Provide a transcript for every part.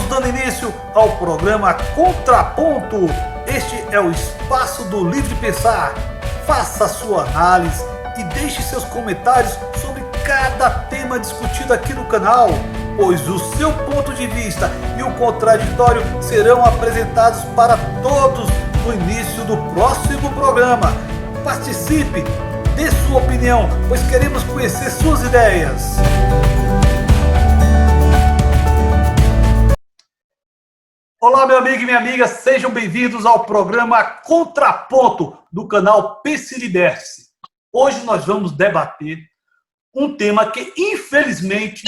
dando início ao programa Contraponto. Este é o espaço do livre pensar. Faça a sua análise e deixe seus comentários sobre cada tema discutido aqui no canal, pois o seu ponto de vista e o contraditório serão apresentados para todos no início do próximo programa. Participe, dê sua opinião, pois queremos conhecer suas ideias. Olá, meu amigo e minha amiga, sejam bem-vindos ao programa Contraponto do canal PC Liberte-se. Hoje nós vamos debater um tema que, infelizmente,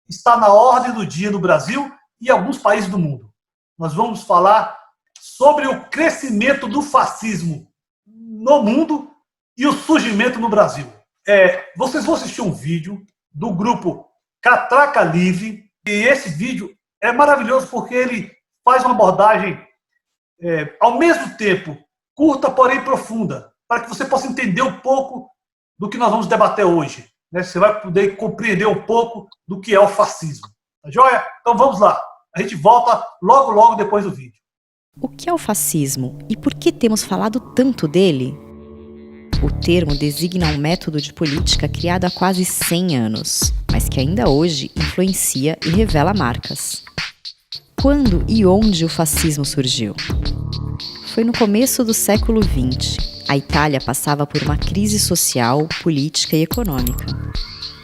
está na ordem do dia no Brasil e em alguns países do mundo. Nós vamos falar sobre o crescimento do fascismo no mundo e o surgimento no Brasil. Vocês vão assistir um vídeo do grupo Catraca Livre, e esse vídeo é maravilhoso porque ele faz uma abordagem, ao mesmo tempo, curta, porém profunda, para que você possa entender um pouco do que nós vamos debater hoje. Você vai poder compreender um pouco do que é o fascismo. Tá joia? Então vamos lá. A gente volta logo depois do vídeo. O que é o fascismo e por que temos falado tanto dele? O termo designa um método de política criado há quase 100 anos, mas que ainda hoje influencia e revela marcas. Quando e onde o fascismo surgiu? Foi no começo do século XX. A Itália passava por uma crise social, política e econômica.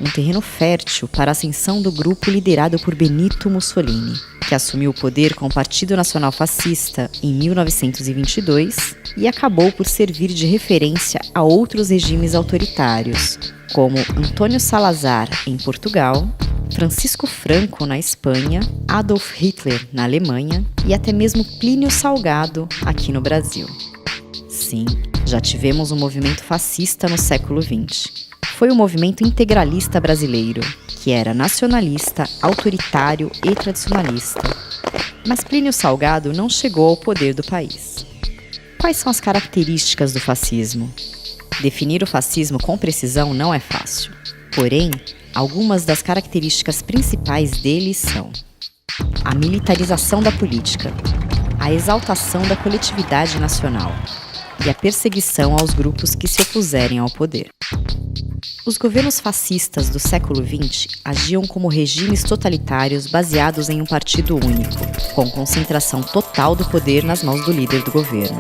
Um terreno fértil para a ascensão do grupo liderado por Benito Mussolini, que assumiu o poder com o Partido Nacional Fascista em 1922 e acabou por servir de referência a outros regimes autoritários, como Antônio Salazar em Portugal, Francisco Franco na Espanha, Adolf Hitler na Alemanha e até mesmo Plínio Salgado aqui no Brasil. Sim, já tivemos um movimento fascista no século XX. Foi o movimento integralista brasileiro, que era nacionalista, autoritário e tradicionalista. Mas Plínio Salgado não chegou ao poder do país. Quais são as características do fascismo? Definir o fascismo com precisão não é fácil. Porém, algumas das características principais dele são: a militarização da política, a exaltação da coletividade nacional e a perseguição aos grupos que se opuserem ao poder. Os governos fascistas do século XX agiam como regimes totalitários baseados em um partido único, com concentração total do poder nas mãos do líder do governo.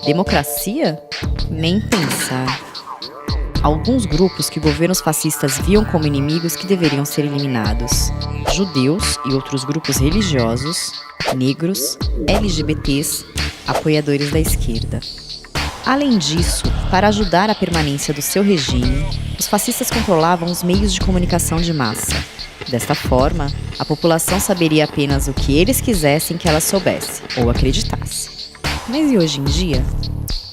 Democracia? Nem pensar. Alguns grupos que governos fascistas viam como inimigos que deveriam ser eliminados: judeus e outros grupos religiosos, negros, LGBTs, apoiadores da esquerda. Além disso, para ajudar a permanência do seu regime, os fascistas controlavam os meios de comunicação de massa. Desta forma, a população saberia apenas o que eles quisessem que ela soubesse ou acreditasse. Mas e hoje em dia?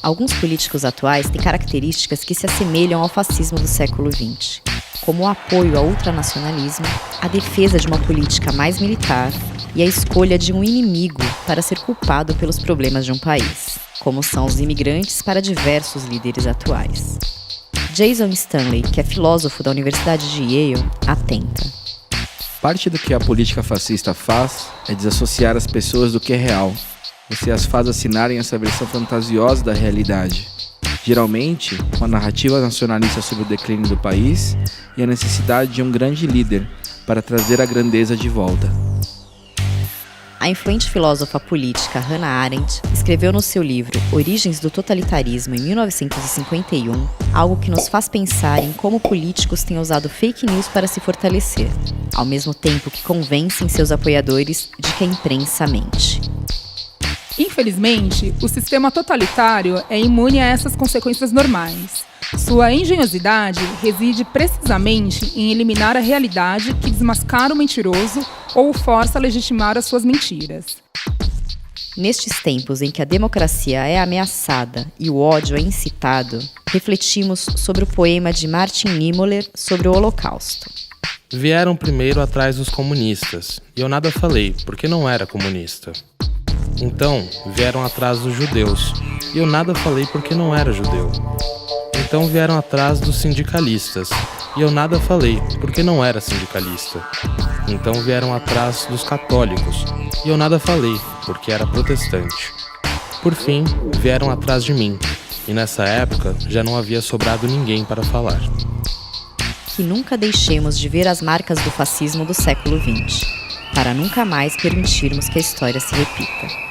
Alguns políticos atuais têm características que se assemelham ao fascismo do século XX, como o apoio ao ultranacionalismo, a defesa de uma política mais militar e a escolha de um inimigo para ser culpado pelos problemas de um país, como são os imigrantes para diversos líderes atuais. Jason Stanley, que é filósofo da Universidade de Yale, atenta. Parte do que a política fascista faz é desassociar as pessoas do que é real. Você as faz assinarem essa versão fantasiosa da realidade. Geralmente, uma narrativa nacionalista sobre o declínio do país e a necessidade de um grande líder para trazer a grandeza de volta. A influente filósofa política Hannah Arendt escreveu no seu livro Origens do Totalitarismo, em 1951, algo que nos faz pensar em como políticos têm usado fake news para se fortalecer, ao mesmo tempo que convencem seus apoiadores de que a imprensa mente. Infelizmente, o sistema totalitário é imune a essas consequências normais. Sua engenhosidade reside precisamente em eliminar a realidade que desmascara o mentiroso ou o força a legitimar as suas mentiras. Nestes tempos em que a democracia é ameaçada e o ódio é incitado, refletimos sobre o poema de Martin Niemöller sobre o Holocausto. Vieram primeiro atrás dos comunistas, e eu nada falei, porque não era comunista. Então, vieram atrás dos judeus, e eu nada falei porque não era judeu. Então vieram atrás dos sindicalistas, E eu nada falei, porque não era sindicalista. Então vieram atrás dos católicos, e eu nada falei, porque era protestante. Por fim, vieram atrás de mim, e nessa época já não havia sobrado ninguém para falar. Que nunca deixemos de ver as marcas do fascismo do século XX, para nunca mais permitirmos que a história se repita.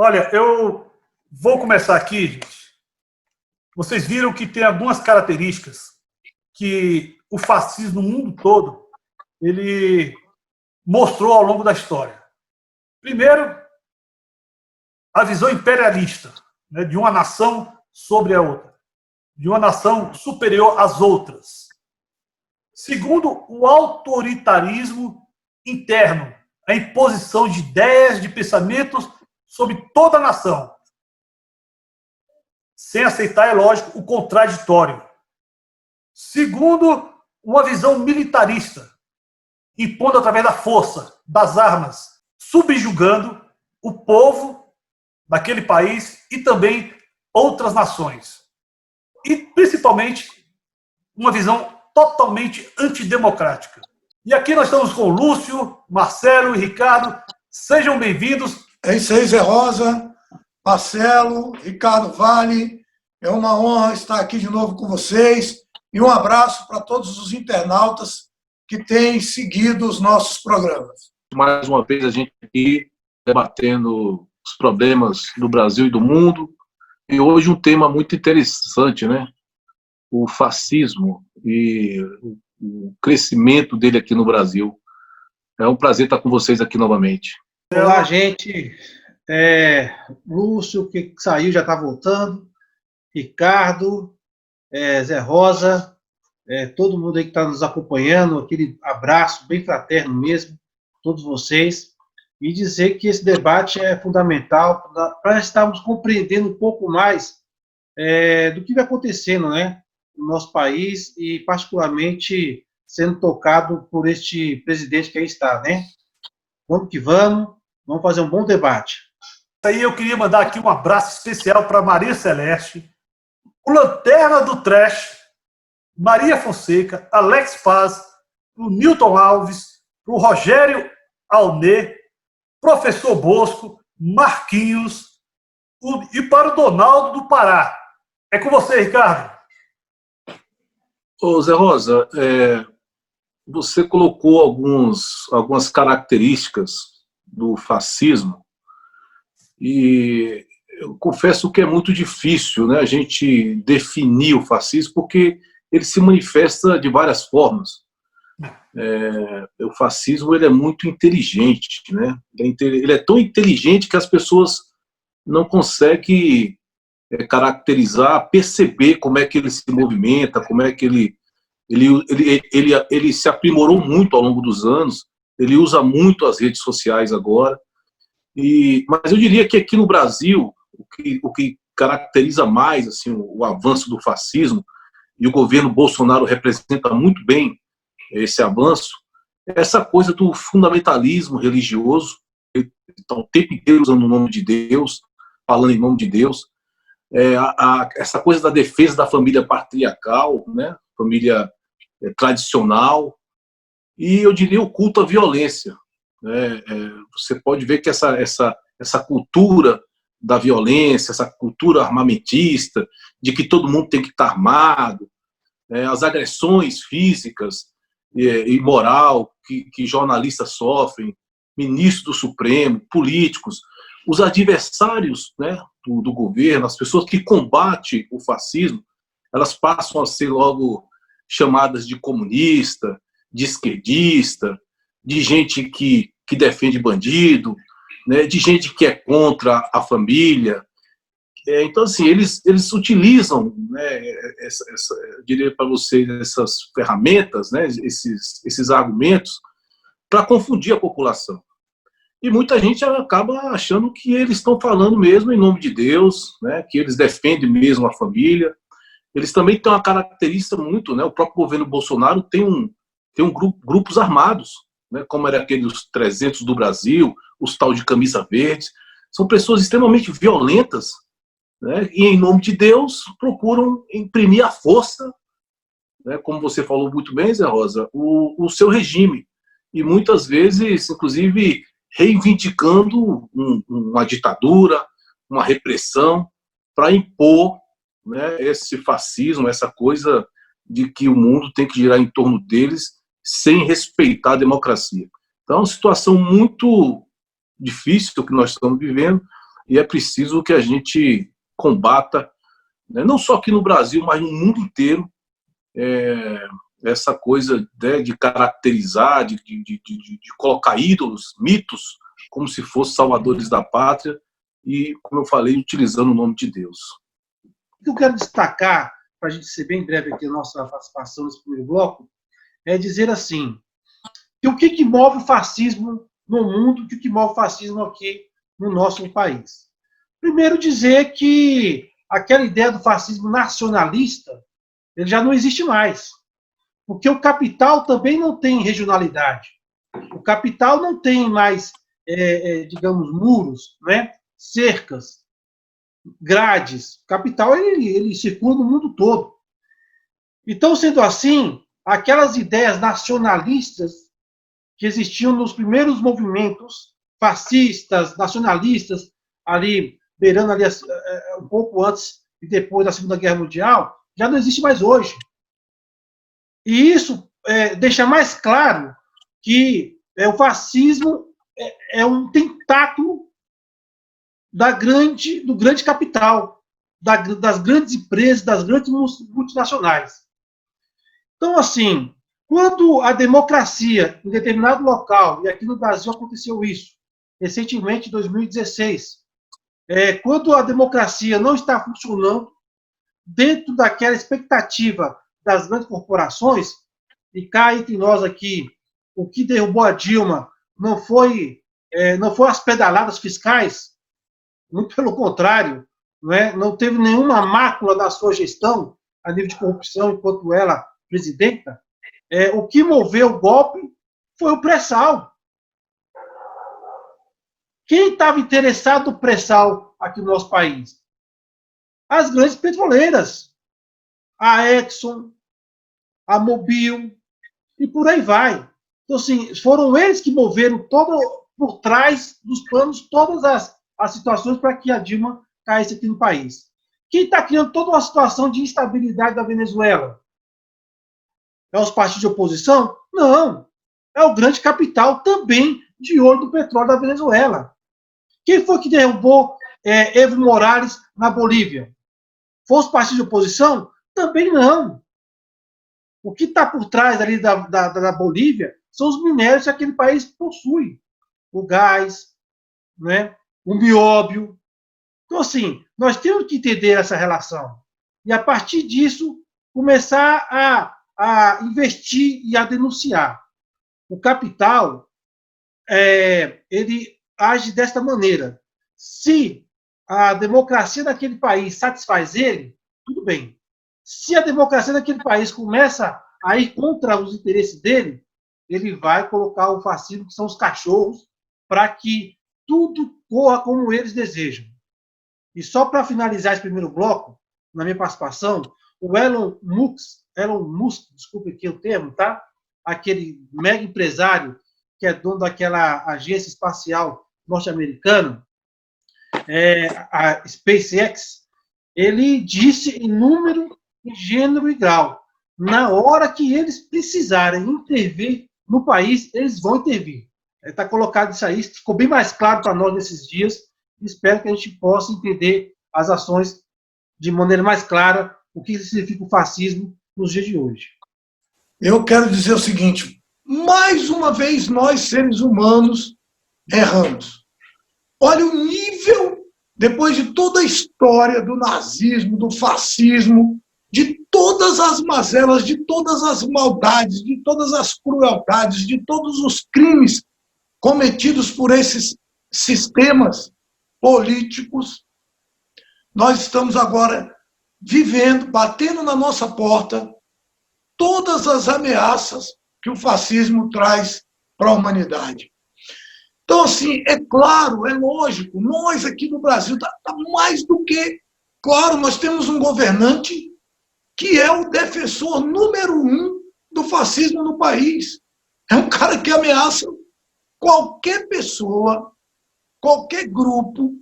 Olha, eu vou começar aqui, gente. Vocês viram que tem algumas características que o fascismo no mundo todo ele mostrou ao longo da história. Primeiro, a visão imperialista, né, de uma nação sobre a outra, de uma nação superior às outras. Segundo, o autoritarismo interno, a imposição de ideias, de pensamentos sobre toda a nação, sem aceitar, é lógico, o contraditório. Segundo, uma visão militarista, impondo através da força, das armas, subjugando o povo daquele país e também outras nações. E, principalmente, uma visão totalmente antidemocrática. E aqui nós estamos com o Lúcio, Marcelo e Ricardo. Sejam bem-vindos. É isso aí, Zé Rosa, Marcelo, Ricardo Vale. É uma honra estar aqui de novo com vocês. E um abraço para todos os internautas que têm seguido os nossos programas. Mais uma vez a gente aqui debatendo os problemas do Brasil e do mundo. E hoje um tema muito interessante, né? O fascismo e o crescimento dele aqui no Brasil. É um prazer estar com vocês aqui novamente. Olá, gente. Lúcio, que saiu, já está voltando. Ricardo, Zé Rosa, todo mundo aí que está nos acompanhando, aquele abraço bem fraterno mesmo, todos vocês. E dizer que esse debate é fundamental para estarmos compreendendo um pouco mais do que vai acontecendo, né, no nosso país e, particularmente, sendo tocado por este presidente que aí está, né? Vamos que vamos fazer um bom debate. Aí eu queria mandar aqui um abraço especial para Maria Celeste, o Lanterna do Trash, Maria Fonseca, Alex Paz, o Newton Alves, o Rogério Alnê, Professor Bosco, Marquinhos e para o Donaldo do Pará. É com você, Ricardo. Ô, Zé Rosa, você colocou algumas características do fascismo e eu confesso que é muito difícil, né, a gente definir o fascismo porque ele se manifesta de várias formas. O fascismo ele é muito inteligente, né? Ele é tão inteligente que as pessoas não conseguem caracterizar, perceber como é que ele se movimenta, como é que ele se aprimorou muito ao longo dos anos. Ele usa muito as redes sociais agora. Mas eu diria que aqui no Brasil, o que caracteriza mais assim, o avanço do fascismo, e o governo Bolsonaro representa muito bem esse avanço, é essa coisa do fundamentalismo religioso. Ele está o tempo inteiro usando o nome de Deus, falando em nome de Deus. Essa coisa da defesa da família patriarcal, né? Família tradicional. E eu diria o culto à violência. Você pode ver que essa cultura da violência, essa cultura armamentista, de que todo mundo tem que estar armado, as agressões físicas e moral que jornalistas sofrem, ministros do Supremo, políticos, os adversários, né, do governo, as pessoas que combatem o fascismo, elas passam a ser logo chamadas de comunista, de esquerdista, de gente que defende bandido, né, de gente que é contra a família. Então, assim, eles utilizam, né, eu diria para vocês, essas ferramentas, né, esses argumentos, para confundir a população. E muita gente acaba achando que eles estão falando mesmo em nome de Deus, né, que eles defendem mesmo a família. eles também têm uma característica muito, né? O próprio governo Bolsonaro tem grupos armados, né? Como era aqueles 300 do Brasil, os tal de camisa verde. São pessoas extremamente violentas, né? E, em nome de Deus, procuram imprimir a força, né? Como você falou muito bem, Zé Rosa, o seu regime. E muitas vezes, inclusive, reivindicando uma ditadura, uma repressão, para impor, né, esse fascismo, essa coisa de que o mundo tem que girar em torno deles sem respeitar a democracia. Então, é uma situação muito difícil que nós estamos vivendo e é preciso que a gente combata, né, não só aqui no Brasil, mas no mundo inteiro, essa coisa, né, de caracterizar, de colocar ídolos, mitos, como se fossem salvadores da pátria e, como eu falei, utilizando o nome de Deus. O que eu quero destacar, para a gente ser bem breve aqui na nossa participação nesse primeiro bloco, é dizer assim, que o que move o fascismo no mundo, o que move o fascismo aqui no nosso país. Primeiro, dizer que aquela ideia do fascismo nacionalista, ele já não existe mais. Porque o capital também não tem regionalidade. O capital não tem mais, digamos, muros, né? Cercas, grades. O capital ele circula no mundo todo. Então, sendo assim, aquelas ideias nacionalistas que existiam nos primeiros movimentos fascistas, nacionalistas, ali, beirando ali um pouco antes e depois da Segunda Guerra Mundial, já não existe mais hoje. E isso deixa mais claro que o fascismo é um tentáculo do grande capital, das grandes empresas, das grandes multinacionais. Então, assim, quando a democracia em determinado local, e aqui no Brasil aconteceu isso, recentemente, em 2016, quando a democracia não está funcionando dentro daquela expectativa das grandes corporações, e cá entre nós aqui, o que derrubou a Dilma não foi as pedaladas fiscais, muito pelo contrário, não teve nenhuma mácula na sua gestão a nível de corrupção enquanto ela presidenta. O que moveu o golpe foi o pré-sal. Quem estava interessado no pré-sal aqui no nosso país? As grandes petroleiras. A Exxon, a Mobil, e por aí vai. Então, assim, foram eles que moveram por trás dos panos todas as situações para que a Dilma caísse aqui no país. Quem está criando toda uma situação de instabilidade da Venezuela? É os partidos de oposição? Não. É o grande capital também de olho do petróleo da Venezuela. Quem foi que derrubou Evo Morales na Bolívia? Foi os partidos de oposição? Também não. O que está por trás ali da Bolívia são os minérios que aquele país possui. O gás, né? O nióbio. Então, assim, nós temos que entender essa relação. E, a partir disso, começar a investir e a denunciar. O capital, ele age desta maneira. Se a democracia daquele país satisfaz ele, tudo bem. Se a democracia daquele país começa a ir contra os interesses dele, ele vai colocar o fascismo, que são os cachorros, para que tudo corra como eles desejam. E só para finalizar esse primeiro bloco, na minha participação, o Elon Musk, desculpe aqui o termo, tá? Aquele mega empresário que é dono daquela agência espacial norte-americana, a SpaceX, ele disse em número, em gênero e grau. Na hora que eles precisarem intervir no país, eles vão intervir. Está colocado isso aí, ficou bem mais claro para nós nesses dias. Espero que a gente possa entender as ações de maneira mais clara, o que significa o fascismo nos dias de hoje. Eu quero dizer o seguinte, mais uma vez nós, seres humanos, erramos. Olha o nível, depois de toda a história do nazismo, do fascismo, de todas as mazelas, de todas as maldades, de todas as crueldades, de todos os crimes cometidos por esses sistemas políticos, nós estamos agora vivendo, batendo na nossa porta, todas as ameaças que o fascismo traz para a humanidade. Então, assim, é claro, é lógico, nós aqui no Brasil, tá mais do que claro, nós temos um governante que é o defensor número 1 do fascismo no país. É um cara que ameaça qualquer pessoa, qualquer grupo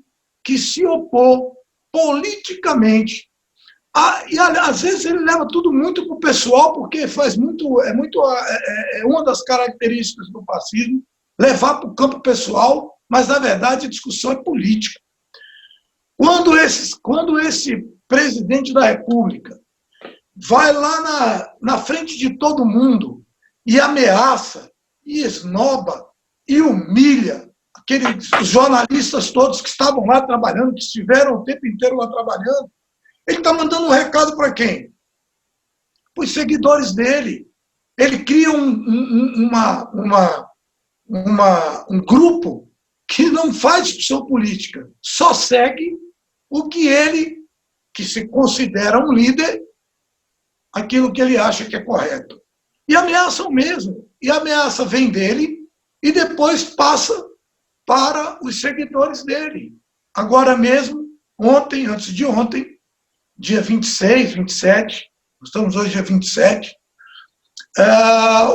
que se opor politicamente. E às vezes ele leva tudo muito para o pessoal, porque é uma das características do fascismo, levar para o campo pessoal, mas na verdade a discussão é política. Quando esse presidente da República vai lá na frente de todo mundo e ameaça, e esnoba, e humilha os jornalistas todos que estavam lá trabalhando, que estiveram o tempo inteiro lá trabalhando, ele está mandando um recado para quem? Para os seguidores dele. Ele cria um grupo que não faz discussão política, só segue o que ele, que se considera um líder, aquilo que ele acha que é correto. E ameaçam mesmo. E a ameaça vem dele e depois passa para os seguidores dele. Agora mesmo, antes de ontem, dia 26, 27, estamos hoje dia 27,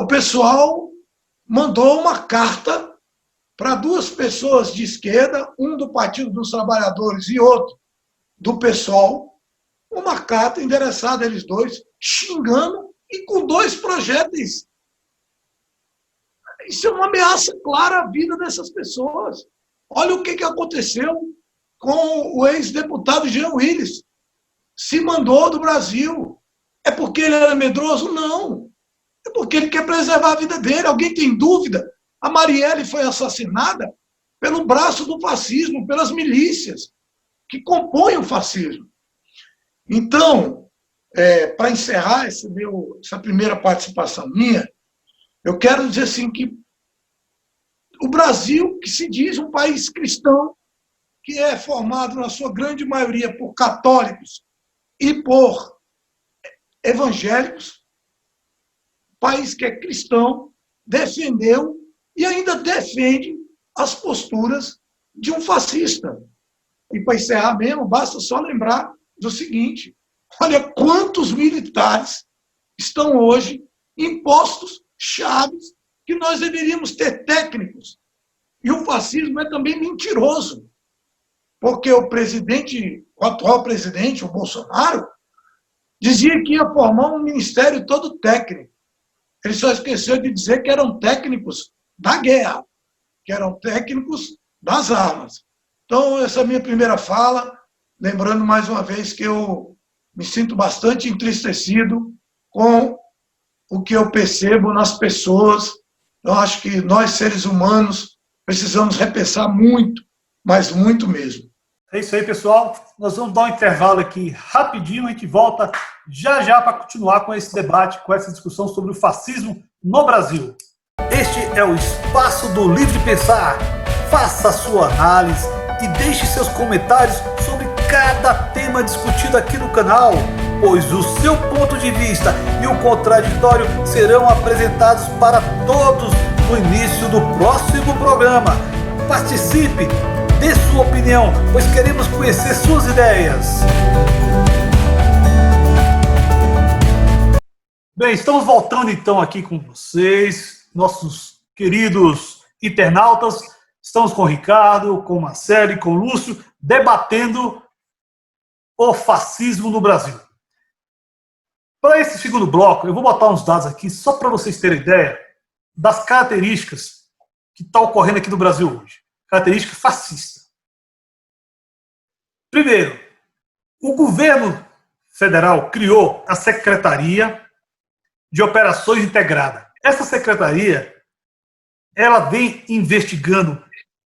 o pessoal mandou uma carta para 2 pessoas de esquerda, um do Partido dos Trabalhadores e outro do PSOL, uma carta endereçada a eles dois, xingando e com 2 projéteis. Isso é uma ameaça clara à vida dessas pessoas. Olha o que aconteceu com o ex-deputado Jean Willis. Se mandou do Brasil. É porque ele era medroso? Não. É porque ele quer preservar a vida dele. Alguém tem dúvida? A Marielle foi assassinada pelo braço do fascismo, pelas milícias que compõem o fascismo. Então, para encerrar essa primeira participação minha, eu quero dizer assim que o Brasil, que se diz um país cristão, que é formado na sua grande maioria por católicos e por evangélicos, país que é cristão, defendeu e ainda defende as posturas de um fascista. E para encerrar mesmo, basta só lembrar do seguinte: olha quantos militares estão hoje em postos chaves que nós deveríamos ter técnicos. E o fascismo é também mentiroso, porque o atual presidente, o Bolsonaro, dizia que ia formar um ministério todo técnico. Ele só esqueceu de dizer que eram técnicos da guerra, que eram técnicos das armas. Então, essa é a minha primeira fala, lembrando mais uma vez que eu me sinto bastante entristecido com o que eu percebo nas pessoas. Eu acho que nós, seres humanos, precisamos repensar muito, mas muito mesmo. É isso aí, pessoal. Nós vamos dar um intervalo aqui rapidinho, a gente volta já para continuar com esse debate, com essa discussão sobre o fascismo no Brasil. Este é o Espaço do Livre Pensar. Faça a sua análise e deixe seus comentários sobre cada tema discutido aqui no canal, pois o seu ponto de vista e o contraditório serão apresentados para todos no início do próximo programa. Participe, dê sua opinião, pois queremos conhecer suas ideias. Bem, estamos voltando então aqui com vocês, nossos queridos internautas. Estamos com o Ricardo, com o Marcelo e com o Lúcio, debatendo o fascismo no Brasil. Para esse segundo bloco, eu vou botar uns dados aqui, só para vocês terem ideia das características que estão ocorrendo aqui no Brasil hoje. Característica fascista. Primeiro, o governo federal criou a Secretaria de Operações Integrada. Essa secretaria, ela vem investigando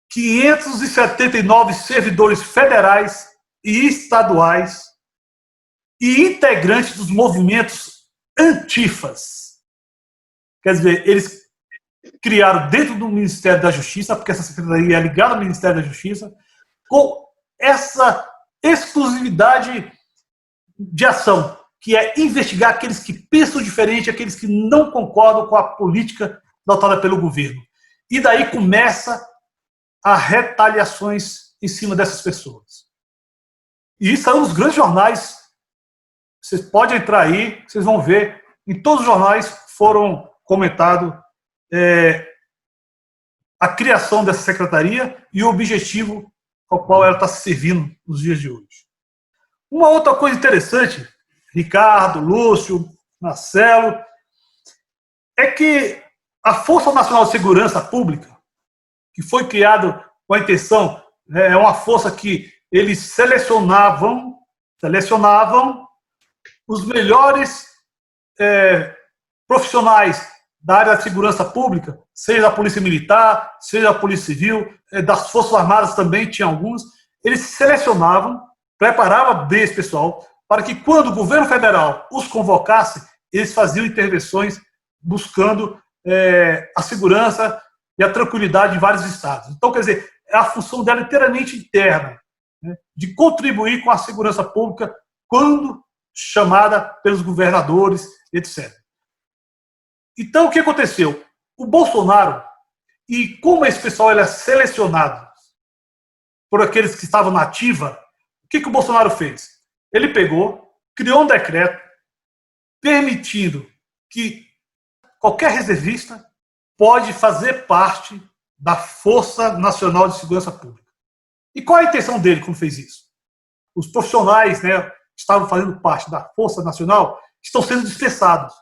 579 servidores federais e estaduais e integrantes dos movimentos antifas. Quer dizer, eles criaram dentro do Ministério da Justiça, porque essa secretaria é ligada ao Ministério da Justiça, com essa exclusividade de ação, que é investigar aqueles que pensam diferente, aqueles que não concordam com a política adotada pelo governo. E daí começa as retaliações em cima dessas pessoas. E isso são os grandes jornais. Vocês podem entrar aí, vocês vão ver, em todos os jornais foram comentados a criação dessa secretaria e o objetivo ao qual ela está se servindo nos dias de hoje. Uma outra coisa interessante, Ricardo, Lúcio, Marcelo, é que a Força Nacional de Segurança Pública, que foi criada com a intenção, é uma força que eles selecionavam os melhores profissionais da área da segurança pública, seja da Polícia Militar, seja da Polícia Civil, das Forças Armadas também tinha alguns. Eles selecionavam, preparavam bem esse pessoal, para que quando o governo federal os convocasse, eles faziam intervenções buscando a segurança e a tranquilidade em vários estados. Então, quer dizer, é a função dela inteiramente interna, né, de contribuir com a segurança pública quando chamada pelos governadores, etc. Então, o que aconteceu? O Bolsonaro, e como esse pessoal é selecionado por aqueles que estavam na ativa, o que o Bolsonaro fez? Ele pegou, criou um decreto permitindo que qualquer reservista pode fazer parte da Força Nacional de Segurança Pública. E qual a intenção dele quando fez isso? Os profissionais, né, que estavam fazendo parte da Força Nacional estão sendo dispensados.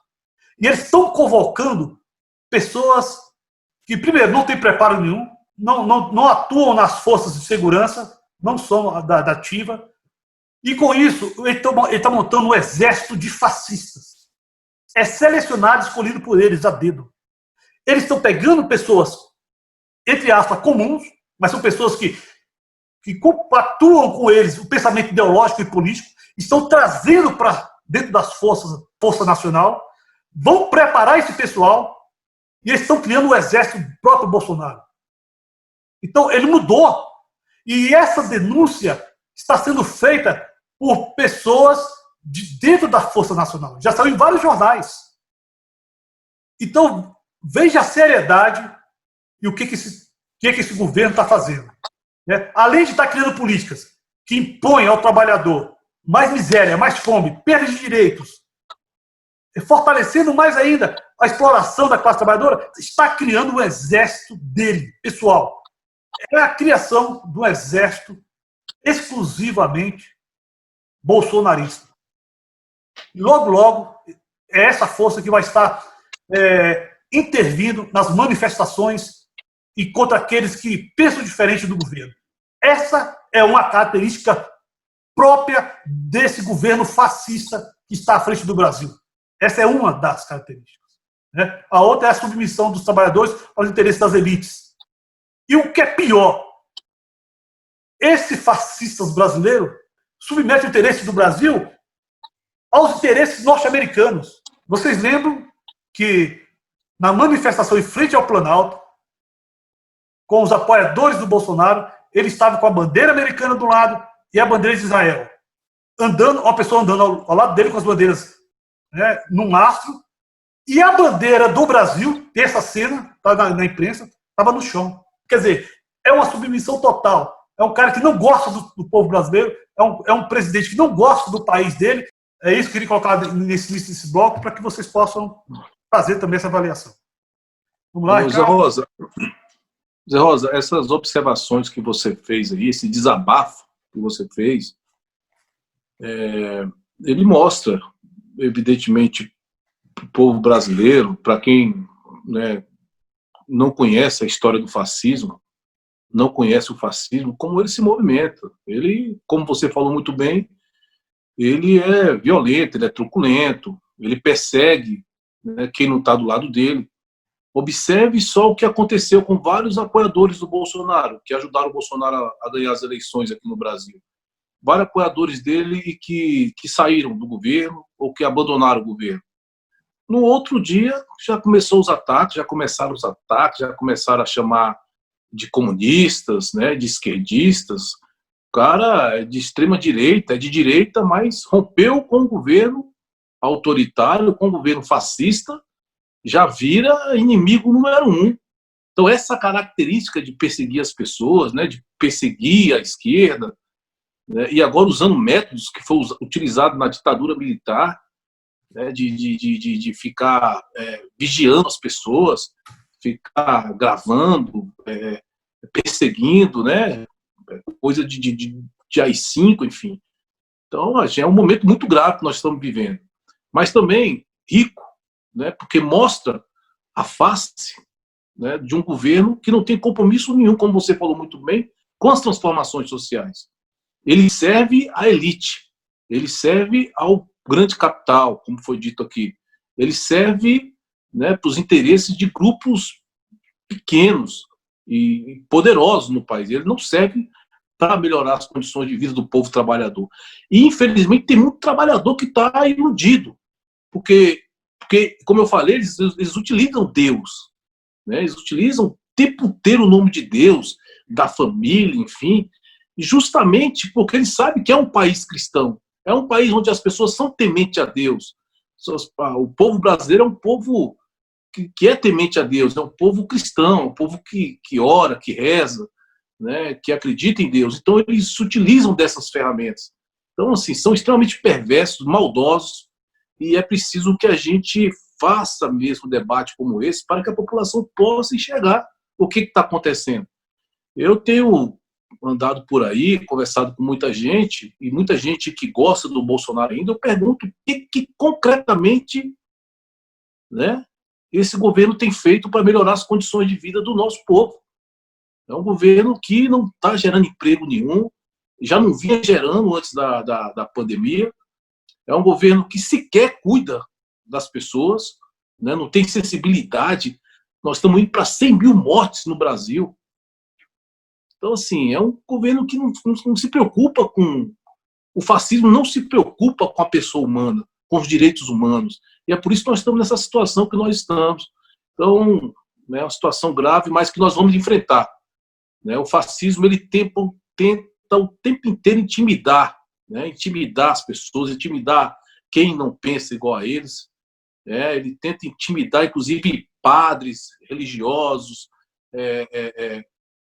E eles estão convocando pessoas que, primeiro, não têm preparo nenhum, não atuam nas forças de segurança, não são da ativa, e com isso ele está montando um exército de fascistas. É selecionado, escolhido por eles a dedo. Eles estão pegando pessoas, entre aspas, comuns, mas são pessoas que compactuam com eles o pensamento ideológico e político, estão trazendo para dentro das Força Nacional, vão preparar esse pessoal e eles estão criando o exército do próprio Bolsonaro. Então, ele mudou. E essa denúncia está sendo feita por pessoas de dentro da Força Nacional. Já saiu em vários jornais. Então, veja a seriedade e o que esse governo está fazendo. Né? Além de estar criando políticas que impõem ao trabalhador mais miséria, mais fome, perda de direitos, fortalecendo mais ainda a exploração da classe trabalhadora, está criando um exército dele, pessoal. É a criação do exército exclusivamente bolsonarista. E logo, logo, é essa força que vai estar intervindo nas manifestações e contra aqueles que pensam diferente do governo. Essa é uma característica própria desse governo fascista que está à frente do Brasil. Essa é uma das características. Né? A outra é a submissão dos trabalhadores aos interesses das elites. E o que é pior, esses fascistas brasileiros submetem o interesse do Brasil aos interesses norte-americanos. Vocês lembram que na manifestação em frente ao Planalto, com os apoiadores do Bolsonaro, eles estavam com a bandeira americana do lado e a bandeira de Israel. Uma pessoa andando ao lado dele com as bandeiras, né, num mastro, e a bandeira do Brasil, tem essa cena, tá na imprensa, estava no chão. Quer dizer, é uma submissão total. É um cara que não gosta do povo brasileiro, é um presidente que não gosta do país dele. É isso que eu queria colocar nesse bloco para que vocês possam fazer também essa avaliação. Vamos lá, Ricardo? Zé Rosa, essas observações que você fez aí, esse desabafo que você fez, ele mostra, evidentemente, para o povo brasileiro, para quem, né, não conhece a história do fascismo, não conhece o fascismo, como ele se movimenta. Ele, como você falou muito bem, ele é violento, ele é truculento, ele persegue, né, quem não está do lado dele. Observe só o que aconteceu com vários apoiadores do Bolsonaro, que ajudaram o Bolsonaro a ganhar as eleições aqui no Brasil. Vários apoiadores dele e que saíram do governo ou que abandonaram o governo. No outro dia, já começaram os ataques, já começaram a chamar de comunistas, né, de esquerdistas, cara é de extrema direita, é de direita, mas rompeu com o governo autoritário, com o governo fascista, já vira inimigo número 1. Então, essa característica de perseguir as pessoas, né, de perseguir a esquerda, né, e agora usando métodos que foram utilizados na ditadura militar, né, de ficar vigiando as pessoas, ficar gravando, perseguindo, né, coisa de AI-5, enfim. Então, é um momento muito grave que nós estamos vivendo. Mas também rico, né, porque mostra a face, né, de um governo que não tem compromisso nenhum, como você falou muito bem, com as transformações sociais. Ele serve à elite, ele serve ao grande capital, como foi dito aqui. Ele serve, né, para os interesses de grupos pequenos e poderosos no país. Ele não serve para melhorar as condições de vida do povo trabalhador. E, infelizmente, tem muito trabalhador que está iludido, porque, como eu falei, eles utilizam Deus, né? Eles utilizam o tempo inteiro o nome de Deus, da família, enfim, justamente porque eles sabem que é um país cristão, é um país onde as pessoas são tementes a Deus. O povo brasileiro é um povo que é temente a Deus, é um povo cristão, é um povo que ora, que reza, né, que acredita em Deus. Então, eles se utilizam dessas ferramentas. Então, assim, são extremamente perversos, maldosos, e é preciso que a gente faça mesmo um debate como esse para que a população possa enxergar o que está acontecendo. Eu tenho andado por aí, conversado com muita gente, e muita gente que gosta do Bolsonaro ainda, eu pergunto o que concretamente, né, esse governo tem feito para melhorar as condições de vida do nosso povo. É um governo que não está gerando emprego nenhum, já não vinha gerando antes da pandemia. É um governo que sequer cuida das pessoas, né? Não tem sensibilidade. Nós estamos indo para 100 mil mortes no Brasil. Então, assim, é um governo que não se preocupa com... O fascismo não se preocupa com a pessoa humana, com os direitos humanos. E é por isso que nós estamos nessa situação que nós estamos. Então, é uma situação grave, mas que nós vamos enfrentar. Né? O fascismo ele tenta o tempo inteiro intimidar, né? Intimidar as pessoas, intimidar quem não pensa igual a eles. Ele tenta intimidar, inclusive, padres religiosos,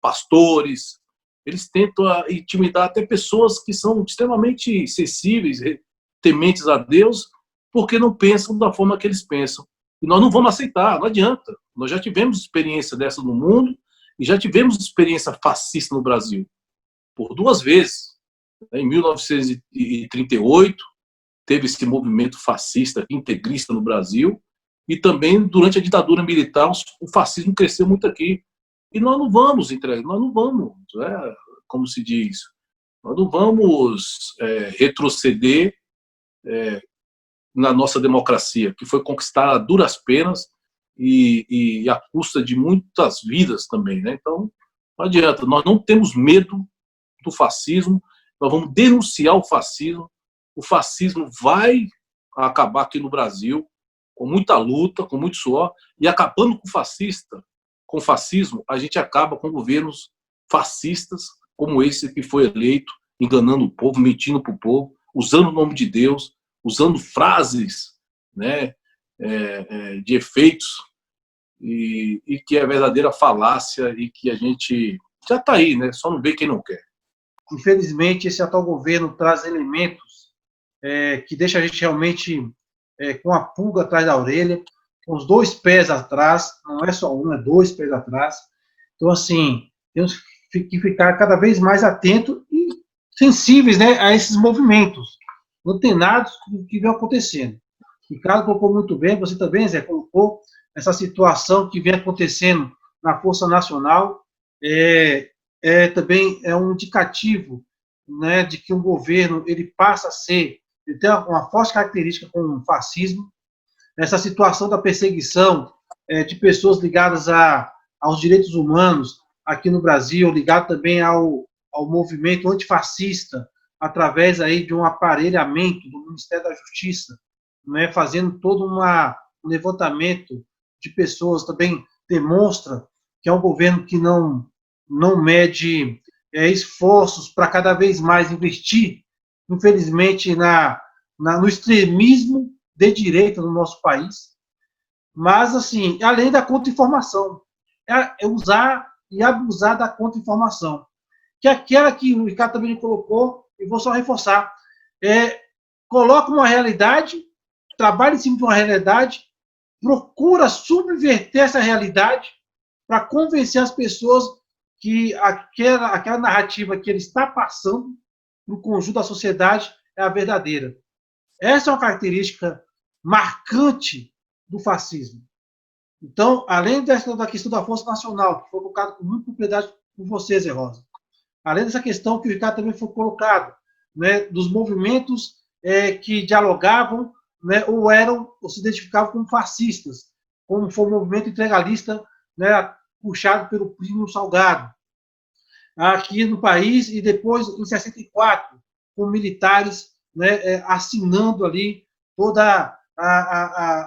pastores. Eles tentam intimidar até pessoas que são extremamente sensíveis, tementes a Deus, porque não pensam da forma que eles pensam. E nós não vamos aceitar, não adianta. Nós já tivemos experiência dessa no mundo, e já tivemos experiência fascista no Brasil, por 2 vezes. Em 1938, teve esse movimento fascista, integrista no Brasil, e também durante a ditadura militar, o fascismo cresceu muito aqui. E nós não vamos entregar, nós não vamos, como se diz, nós não vamos retroceder na nossa democracia, que foi conquistada a duras penas, e à custa de muitas vidas também, né? Então, não adianta, nós não temos medo do fascismo, nós vamos denunciar o fascismo vai acabar aqui no Brasil, com muita luta, com muito suor, e acabando com o fascismo, a gente acaba com governos fascistas, como esse que foi eleito, enganando o povo, mentindo para o povo, usando o nome de Deus, usando frases, né, de efeitos, e que é verdadeira falácia, e que a gente já está aí, né? Só não vê quem não quer. Infelizmente, esse atual governo traz elementos que deixa a gente realmente com a pulga atrás da orelha, com os 2 pés atrás, não é só um, é 2 pés atrás. Então, assim, temos que ficar cada vez mais atentos e sensíveis, né, a esses movimentos, antenados do que vem acontecendo. Ricardo colocou muito bem, você também, Zé, colocou essa situação que vem acontecendo na Força Nacional, também é um indicativo, né, de que um governo ele passa a ser, ele tem uma forte característica com o fascismo. Essa situação da perseguição de pessoas ligadas aos direitos humanos aqui no Brasil, ligado também ao movimento antifascista, através aí de um aparelhamento do Ministério da Justiça, né, fazendo todo um levantamento de pessoas, também demonstra que é um governo que não mede esforços para cada vez mais investir, infelizmente, no extremismo de direita no nosso país. Mas, assim, além da contra-informação, é usar e abusar da contra-informação, que é aquela que o Ricardo também colocou, e vou só reforçar, coloca uma realidade, trabalha em cima de uma realidade, procura subverter essa realidade para convencer as pessoas que aquela narrativa que ele está passando para o conjunto da sociedade é a verdadeira. Essa é uma característica marcante do fascismo. Então, além da questão da Força Nacional, que foi colocado com muita propriedade por você, Zé Rosa, além dessa questão que o Ricardo também foi colocado, né, dos movimentos que dialogavam, né, ou se identificavam como fascistas, como foi o movimento integralista, né, puxado pelo Plínio Salgado, aqui no país, e depois, em 64, com militares, né, assinando ali toda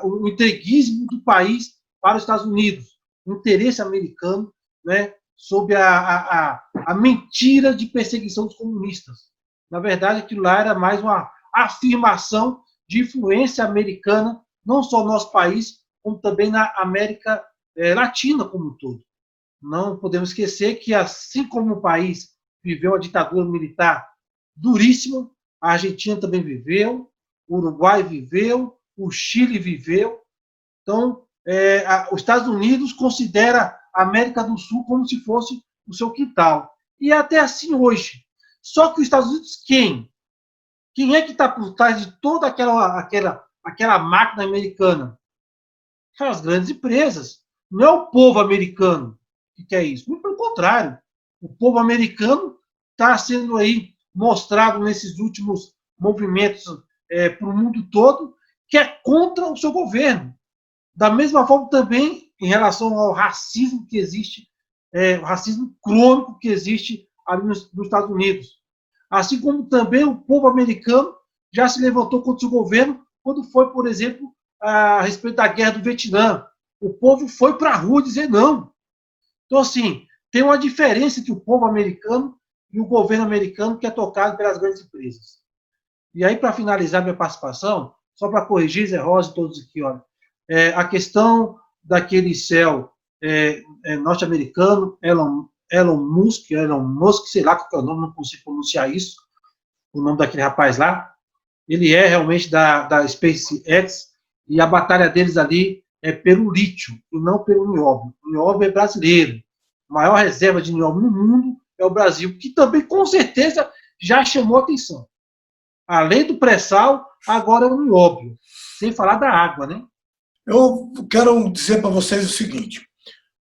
o entreguismo do país para os Estados Unidos, o interesse americano, né, sob a mentira de perseguição dos comunistas. Na verdade, aquilo lá era mais uma afirmação de influência americana, não só no nosso país, como também na América Latina como um todo. Não podemos esquecer que, assim como o país viveu a ditadura militar duríssima, a Argentina também viveu, o Uruguai viveu, o Chile viveu. Então, os Estados Unidos considera a América do Sul como se fosse o seu quintal. E é até assim hoje. Só que os Estados Unidos, quem? Quem é que está por trás de toda aquela máquina americana? São as grandes empresas. Não é o povo americano que quer isso. Muito pelo contrário. O povo americano está sendo aí mostrado nesses últimos movimentos para o mundo todo, que é contra o seu governo. Da mesma forma também em relação ao racismo que existe, o racismo crônico que existe ali nos Estados Unidos. Assim como também o povo americano já se levantou contra o seu governo quando foi, por exemplo, a respeito da guerra do Vietnã. O povo foi para a rua dizer não. Então, assim, tem uma diferença entre o povo americano e o governo americano, que é tocado pelas grandes empresas. E aí, para finalizar minha participação, só para corrigir, Zé Rosa e todos aqui, olha, a questão daquele céu norte-americano, Elon Musk, sei lá qual é o nome, não consigo pronunciar isso, o nome daquele rapaz lá, ele é realmente da SpaceX, e a batalha deles ali é pelo lítio, e não pelo nióbio. O nióbio é brasileiro. A maior reserva de nióbio no mundo é o Brasil, que também, com certeza, já chamou atenção. Além do pré-sal, agora é o nióbio. Sem falar da água, né? Eu quero dizer para vocês o seguinte: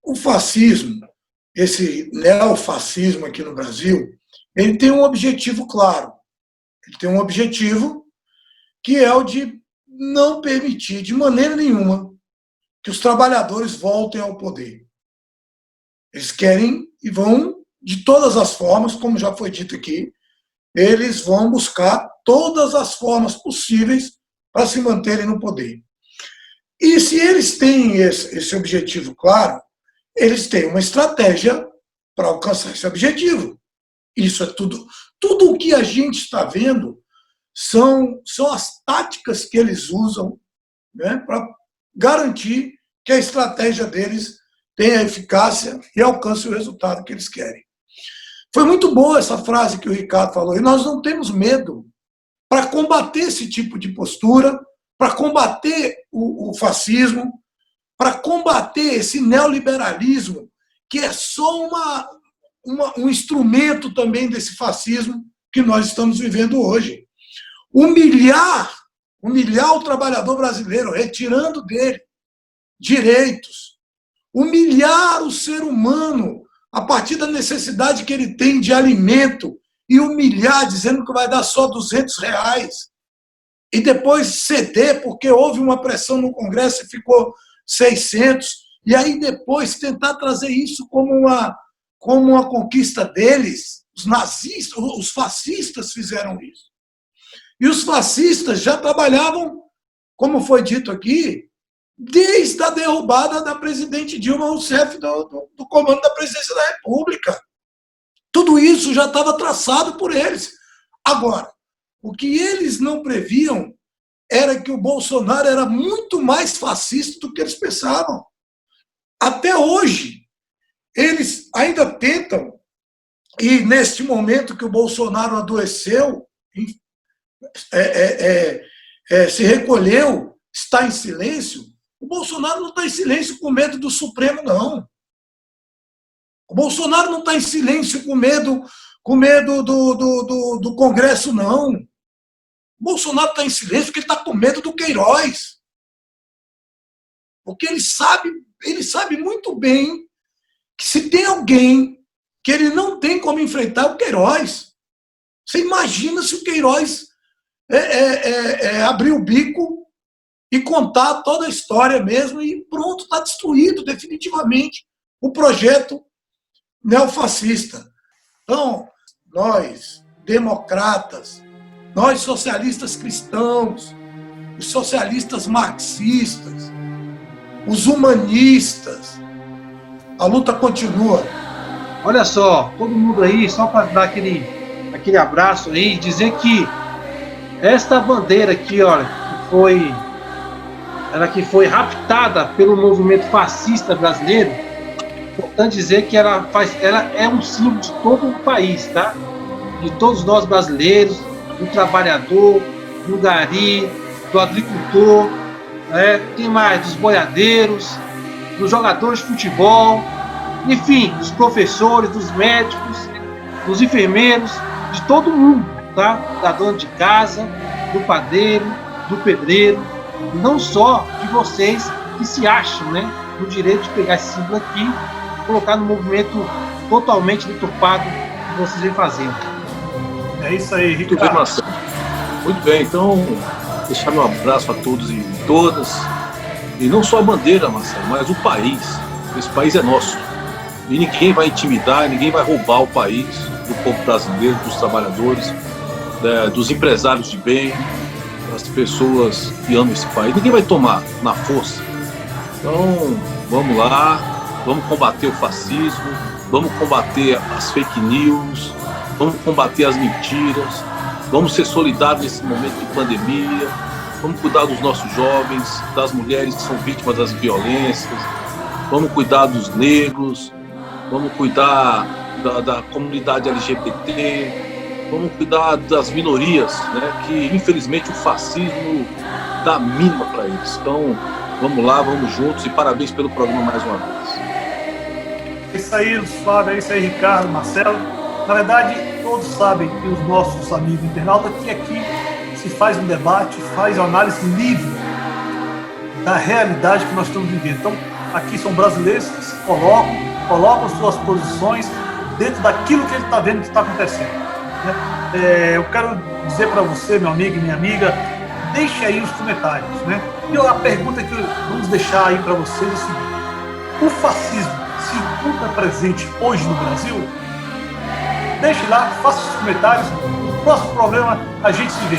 o fascismo, esse neofascismo aqui no Brasil, ele tem um objetivo claro. Ele tem um objetivo que é o de não permitir, de maneira nenhuma, que os trabalhadores voltem ao poder. Eles querem e vão, de todas as formas, como já foi dito aqui, eles vão buscar todas as formas possíveis para se manterem no poder. E se eles têm esse objetivo claro, eles têm uma estratégia para alcançar esse objetivo. Isso é tudo. Tudo o que a gente está vendo são as táticas que eles usam, né, para garantir que a estratégia deles tenha eficácia e alcance o resultado que eles querem. Foi muito boa essa frase que o Ricardo falou, e nós não temos medo para combater esse tipo de postura, para combater o fascismo, para combater esse neoliberalismo, que é só um instrumento também desse fascismo que nós estamos vivendo hoje. Humilhar o trabalhador brasileiro, retirando dele direitos, humilhar o ser humano a partir da necessidade que ele tem de alimento e humilhar dizendo que vai dar só R$200 e depois ceder porque houve uma pressão no Congresso e ficou 600, e aí depois tentar trazer isso como uma conquista deles. Os nazistas, os fascistas fizeram isso. E os fascistas já trabalhavam, como foi dito aqui, desde a derrubada da presidente Dilma Rousseff do comando da presidência da República. Tudo isso já estava traçado por eles. Agora, o que eles não previam era que o Bolsonaro era muito mais fascista do que eles pensavam. Até hoje, eles ainda tentam, e neste momento que o Bolsonaro adoeceu, se recolheu, está em silêncio, o Bolsonaro não está em silêncio com medo do Supremo, não. O Bolsonaro não está em silêncio com medo do Congresso, não. O Bolsonaro está em silêncio porque ele está com medo do Queiroz. Porque ele sabe muito bem que se tem alguém que ele não tem como enfrentar, é o Queiroz. Você imagina se o Queiroz abrir o bico e contar toda a história mesmo e pronto, está destruído definitivamente o projeto neofascista. Então, nós, democratas, nós socialistas cristãos, os socialistas marxistas, os humanistas, a luta continua. Olha só, todo mundo aí, só para dar aquele abraço aí, dizer que esta bandeira aqui, olha, que foi raptada pelo movimento fascista brasileiro, importante dizer que ela é um símbolo de todo o país, tá? De todos nós brasileiros, do trabalhador, do gari, do agricultor, tem mais dos boiadeiros, dos jogadores de futebol, enfim, dos professores, dos médicos, dos enfermeiros, de todo mundo, tá? Da dona de casa, do padeiro, do pedreiro, e não só de vocês que se acham, né, no direito de pegar esse símbolo aqui e colocar no movimento totalmente deturpado que vocês vêm fazendo. É isso aí, Ricardo. Muito bem, Marcelo. Muito bem, então, deixar meu abraço a todos e todas. E não só a bandeira, Marcelo, mas o país. Esse país é nosso. E ninguém vai intimidar, ninguém vai roubar o país do povo brasileiro, dos trabalhadores, dos empresários de bem, das pessoas que amam esse país. Ninguém vai tomar na força. Então, vamos lá, vamos combater o fascismo, vamos combater as fake news, vamos combater as mentiras, vamos ser solidários nesse momento de pandemia, vamos cuidar dos nossos jovens, das mulheres que são vítimas das violências, vamos cuidar dos negros, vamos cuidar da comunidade LGBT, vamos cuidar das minorias, né, que infelizmente o fascismo dá a mínima para eles. Então, vamos lá, vamos juntos e parabéns pelo programa mais uma vez. É isso aí, Flávio, é isso aí, Ricardo, Marcelo. Na verdade, todos sabem, e os nossos amigos internautas, que aqui se faz um debate, faz uma análise livre da realidade que nós estamos vivendo. Então, aqui são brasileiros que se colocam suas posições dentro daquilo que ele está vendo que está acontecendo. Né? Eu quero dizer para você, meu amigo e minha amiga, deixe aí os comentários. Né? E a pergunta que vamos deixar aí para vocês é o seguinte: o fascismo se encontra presente hoje no Brasil? Deixe lá, faça os comentários. No próximo programa a gente se vê.